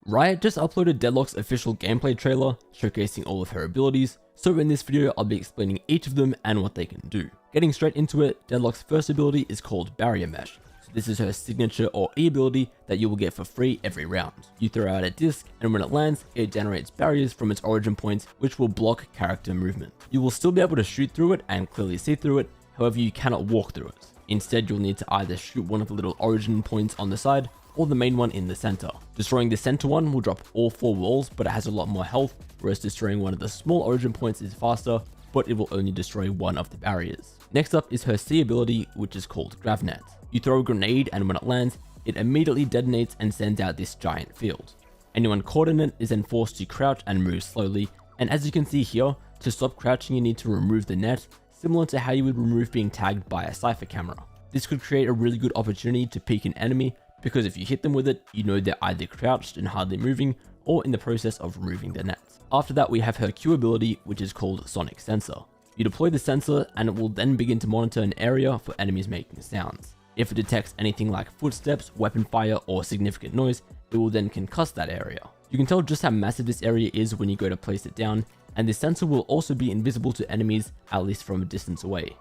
Riot just uploaded Deadlock's official gameplay trailer, showcasing all of her abilities, so in this video I'll be explaining each of them and what they can do. Getting straight into it, Deadlock's first ability is called Barrier Mesh. So this is her signature or E ability that you will get for free every round. You throw out a disc, and when it lands, it generates barriers from its origin points which will block character movement. You will still be able to shoot through it and clearly see through it, however you cannot walk through it. Instead, you'll need to either shoot one of the little origin points on the side, or the main one in the center. Destroying the center one will drop all 4 walls, but it has a lot more health, whereas destroying one of the small origin points is faster, but it will only destroy one of the barriers. Next up is her C ability, which is called Gravnet. You throw a grenade, and when it lands, it immediately detonates and sends out this giant field. Anyone caught in it is then forced to crouch and move slowly, and as you can see here, to stop crouching you need to remove the net, similar to how you would remove being tagged by a Cypher camera. This could create a really good opportunity to peek an enemy, because if you hit them with it, you know they're either crouched and hardly moving, or in the process of removing the net. After that, we have her Q ability, which is called Sonic Sensor. You deploy the sensor, and it will then begin to monitor an area for enemies making sounds. If it detects anything like footsteps, weapon fire, or significant noise, it will then concuss that area. You can tell just how massive this area is when you go to place it down, and this sensor will also be invisible to enemies, at least from a distance away.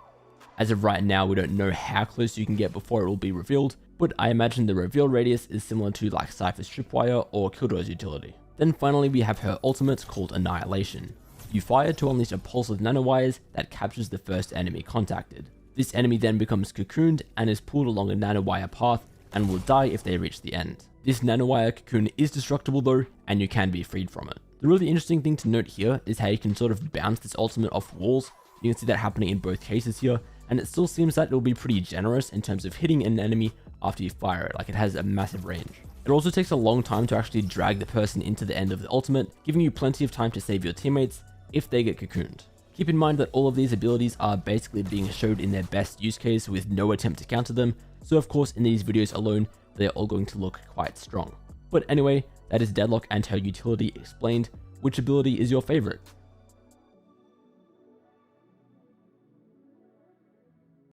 As of right now, we don't know how close you can get before it will be revealed, but I imagine the reveal radius is similar to like Cypher's Tripwire or Killjoy's utility. Then finally we have her ultimate called Annihilation. You fire to unleash a pulse of nanowires that captures the first enemy contacted. This enemy then becomes cocooned and is pulled along a nanowire path and will die if they reach the end. This nanowire cocoon is destructible though, and you can be freed from it. The really interesting thing to note here is how you can sort of bounce this ultimate off walls. You can see that happening in both cases here, and it still seems that it will be pretty generous in terms of hitting an enemy after you fire it, like it has a massive range. It also takes a long time to actually drag the person into the end of the ultimate, giving you plenty of time to save your teammates if they get cocooned. Keep in mind that all of these abilities are basically being showed in their best use case with no attempt to counter them, so of course in these videos alone, they are all going to look quite strong. But anyway, that is Deadlock and her utility explained. Which ability is your favorite?